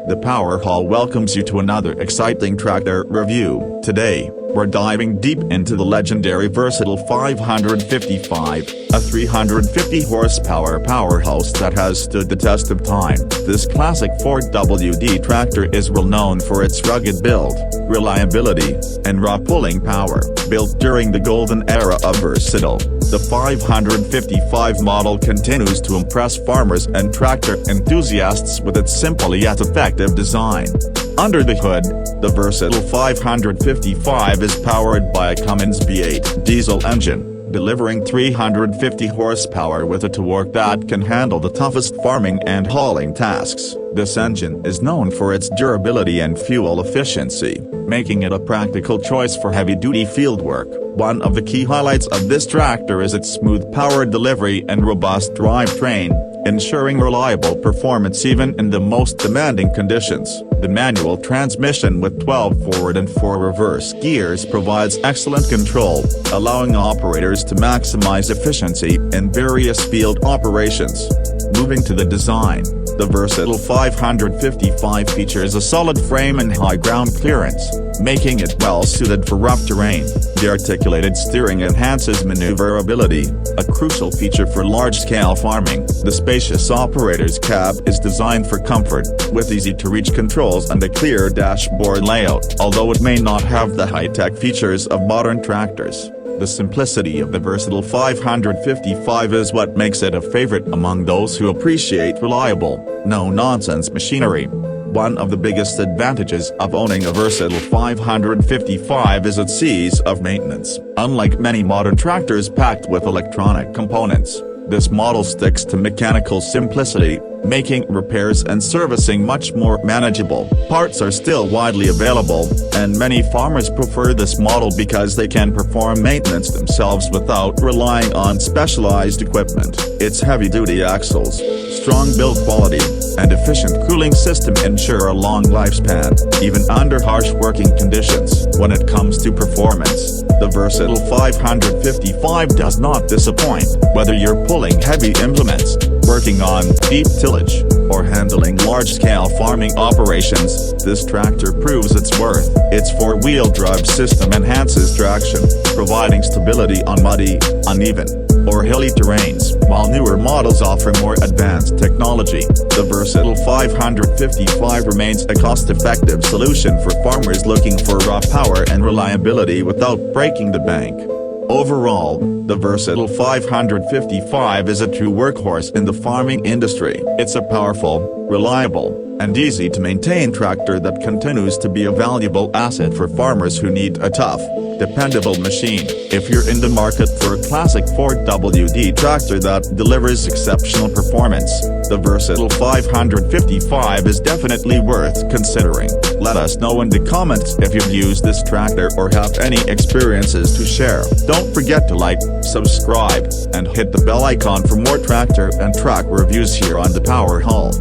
The Power Haul welcomes you to another exciting tractor review. Today, we're diving deep into the legendary Versatile 555, a 350 horsepower powerhouse that has stood the test of time. This classic 4WD tractor is well known for its rugged build, reliability, and raw pulling power. Built during the golden era of Versatile, the 555 model continues to impress farmers and tractor enthusiasts with its simple yet effective design. Under the hood, the Versatile 555 is powered by a Cummins V8 diesel engine, delivering 350 horsepower with a torque that can handle the toughest farming and hauling tasks. This engine is known for its durability and fuel efficiency, making it a practical choice for heavy-duty fieldwork. One of the key highlights of this tractor is its smooth power delivery and robust drivetrain, ensuring reliable performance even in the most demanding conditions. The manual transmission with 12 forward and 4 reverse gears provides excellent control, allowing operators to maximize efficiency in various field operations. Moving to the design, the Versatile 555 features a solid frame and high ground clearance, making it well suited for rough terrain. The articulated steering enhances maneuverability, a crucial feature for large-scale farming. The spacious operator's cab is designed for comfort, with easy-to-reach controls and a clear dashboard layout. Although it may not have the high-tech features of modern tractors, the simplicity of the Versatile 555 is what makes it a favorite among those who appreciate reliable, no-nonsense machinery. One of the biggest advantages of owning a Versatile 555 is its ease of maintenance. Unlike many modern tractors packed with electronic components, this model sticks to mechanical simplicity, making repairs and servicing much more manageable. Parts are still widely available, and many farmers prefer this model because they can perform maintenance themselves without relying on specialized equipment. Its heavy-duty axles, strong build quality, and efficient cooling system ensure a long lifespan, even under harsh working conditions. When it comes to performance, the Versatile 555 does not disappoint. Whether you're pulling heavy implements, working on deep tillage, or handling large-scale farming operations, this tractor proves its worth. Its four-wheel drive system enhances traction, providing stability on muddy, uneven, or hilly terrains, while newer models offer more advanced technology. The Versatile 555 remains a cost-effective solution for farmers looking for raw power and reliability without breaking the bank. Overall, the Versatile 555 is a true workhorse in the farming industry. It's a powerful, reliable, and easy-to-maintain tractor that continues to be a valuable asset for farmers who need a tough, dependable machine. If you're in the market for a classic 4WD tractor that delivers exceptional performance, the Versatile 555 is definitely worth considering. Let us know in the comments if you've used this tractor or have any experiences to share. Don't forget to like, subscribe, and hit the bell icon for more tractor and truck reviews here on the Power Haul.